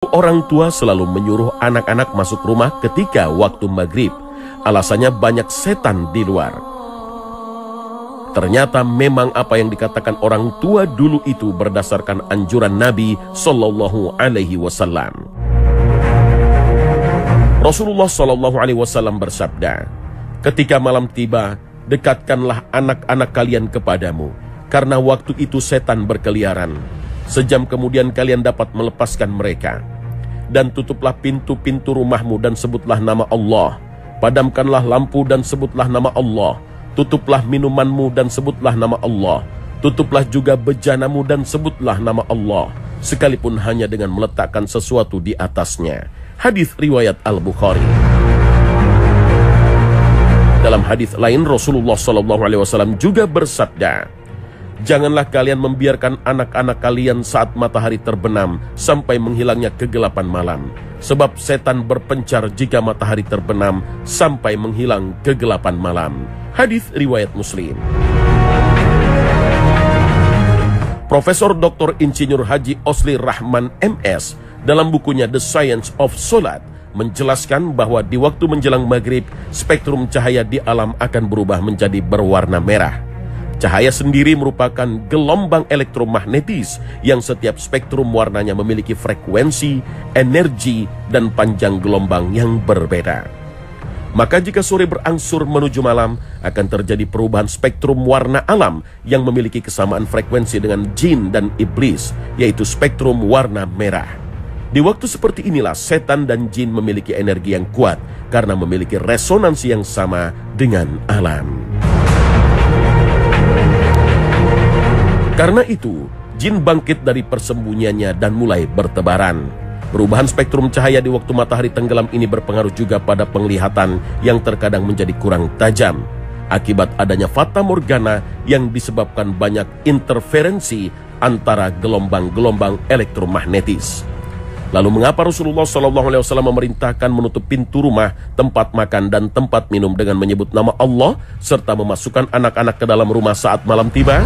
Orang tua selalu menyuruh anak-anak masuk rumah ketika waktu maghrib. Alasannya banyak setan di luar. Ternyata memang apa yang dikatakan orang tua dulu itu berdasarkan anjuran Nabi Sallallahu Alaihi Wasallam. Rasulullah Sallallahu Alaihi Wasallam bersabda, "Ketika malam tiba, dekatkanlah anak-anak kalian kepadamu, karena waktu itu setan berkeliaran. Sejam kemudian kalian dapat melepaskan mereka. Dan tutuplah pintu-pintu rumahmu dan sebutlah nama Allah. Padamkanlah lampu dan sebutlah nama Allah. Tutuplah minumanmu dan sebutlah nama Allah. Tutuplah juga bejanamu dan sebutlah nama Allah, sekalipun hanya dengan meletakkan sesuatu di atasnya." Hadis riwayat Al-Bukhari. Dalam hadis lain Rasulullah SAW juga bersabda, "Janganlah kalian membiarkan anak-anak kalian saat matahari terbenam sampai menghilangnya kegelapan malam. Sebab setan berpencar jika matahari terbenam sampai menghilang kegelapan malam." Hadis riwayat Muslim. Profesor Dr. Insinyur Haji Osli Rahman MS dalam bukunya The Science of Salat menjelaskan bahwa di waktu menjelang maghrib, spektrum cahaya di alam akan berubah menjadi berwarna merah. Cahaya sendiri merupakan gelombang elektromagnetis yang setiap spektrum warnanya memiliki frekuensi, energi, dan panjang gelombang yang berbeda. Maka jika sore berangsur menuju malam, akan terjadi perubahan spektrum warna alam yang memiliki kesamaan frekuensi dengan jin dan iblis, yaitu spektrum warna merah. Di waktu seperti inilah setan dan jin memiliki energi yang kuat karena memiliki resonansi yang sama dengan alam. Karena itu, jin bangkit dari persembunyiannya dan mulai bertebaran. Perubahan spektrum cahaya di waktu matahari tenggelam ini berpengaruh juga pada penglihatan yang terkadang menjadi kurang tajam, akibat adanya fata morgana yang disebabkan banyak interferensi antara gelombang-gelombang elektromagnetis. Lalu mengapa Rasulullah SAW memerintahkan menutup pintu rumah, tempat makan, dan tempat minum dengan menyebut nama Allah, serta memasukkan anak-anak ke dalam rumah saat malam tiba?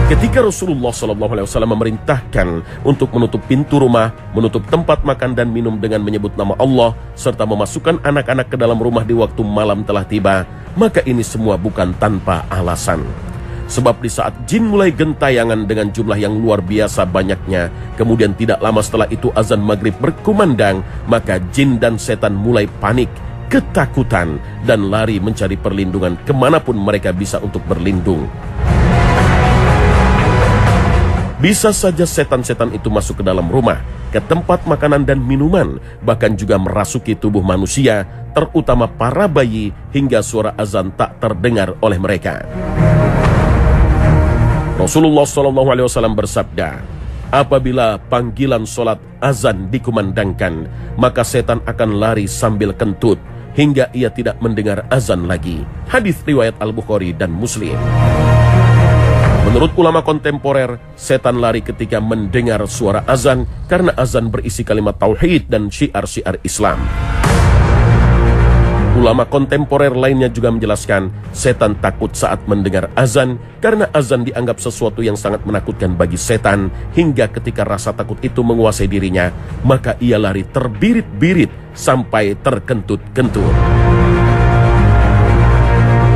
Ketika Rasulullah SAW memerintahkan untuk menutup pintu rumah, menutup tempat makan dan minum dengan menyebut nama Allah, serta memasukkan anak-anak ke dalam rumah di waktu malam telah tiba, maka ini semua bukan tanpa alasan. Sebab di saat jin mulai gentayangan dengan jumlah yang luar biasa banyaknya, kemudian tidak lama setelah itu azan maghrib berkumandang, maka jin dan setan mulai panik, ketakutan, dan lari mencari perlindungan kemanapun mereka bisa untuk berlindung. Bisa saja setan-setan itu masuk ke dalam rumah, ke tempat makanan dan minuman, bahkan juga merasuki tubuh manusia, terutama para bayi, hingga suara azan tak terdengar oleh mereka. Rasulullah SAW bersabda, "Apabila panggilan solat azan dikumandangkan, maka setan akan lari sambil kentut hingga ia tidak mendengar azan lagi." Hadis riwayat Al-Bukhari dan Muslim. Menurut ulama kontemporer, setan lari ketika mendengar suara azan karena azan berisi kalimat tauhid dan syiar-syiar Islam. Ulama kontemporer lainnya juga menjelaskan, setan takut saat mendengar azan karena azan dianggap sesuatu yang sangat menakutkan bagi setan, hingga ketika rasa takut itu menguasai dirinya, maka ia lari terbirit-birit sampai terkentut-kentut.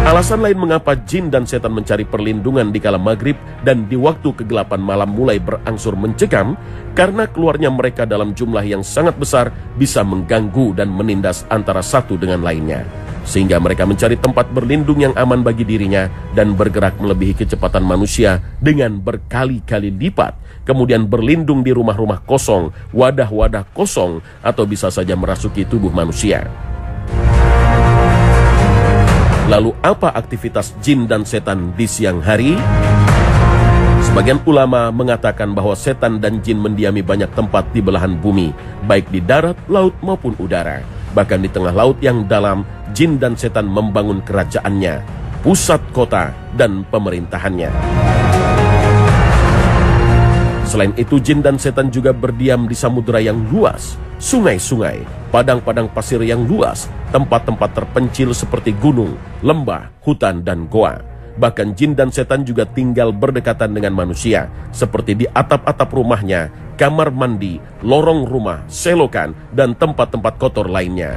Alasan lain mengapa jin dan setan mencari perlindungan di kala maghrib dan di waktu kegelapan malam mulai berangsur mencekam, karena keluarnya mereka dalam jumlah yang sangat besar bisa mengganggu dan menindas antara satu dengan lainnya, sehingga mereka mencari tempat berlindung yang aman bagi dirinya dan bergerak melebihi kecepatan manusia dengan berkali-kali lipat, kemudian berlindung di rumah-rumah kosong, wadah-wadah kosong, atau bisa saja merasuki tubuh manusia. Lalu apa aktivitas jin dan setan di siang hari? Sebagian ulama mengatakan bahwa setan dan jin mendiami banyak tempat di belahan bumi, baik di darat, laut maupun udara. Bahkan di tengah laut yang dalam, jin dan setan membangun kerajaannya, pusat kota, dan pemerintahannya. Selain itu, jin dan setan juga berdiam di samudera yang luas, sungai-sungai, padang-padang pasir yang luas, tempat-tempat terpencil seperti gunung, lembah, hutan, dan goa. Bahkan jin dan setan juga tinggal berdekatan dengan manusia, seperti di atap-atap rumahnya, kamar mandi, lorong rumah, selokan, dan tempat-tempat kotor lainnya.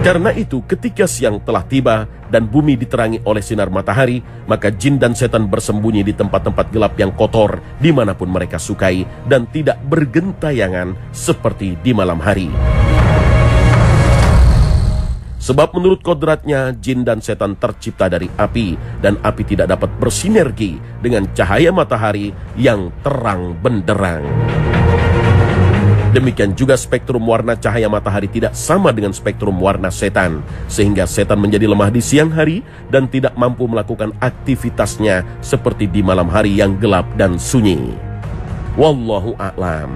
Karena itu, ketika siang telah tiba dan bumi diterangi oleh sinar matahari, maka jin dan setan bersembunyi di tempat-tempat gelap yang kotor dimanapun mereka sukai dan tidak bergentayangan seperti di malam hari. Sebab menurut kodratnya, jin dan setan tercipta dari api, dan api tidak dapat bersinergi dengan cahaya matahari yang terang benderang. Demikian juga spektrum warna cahaya matahari tidak sama dengan spektrum warna setan, sehingga setan menjadi lemah di siang hari dan tidak mampu melakukan aktivitasnya seperti di malam hari yang gelap dan sunyi. Wallahu a'lam.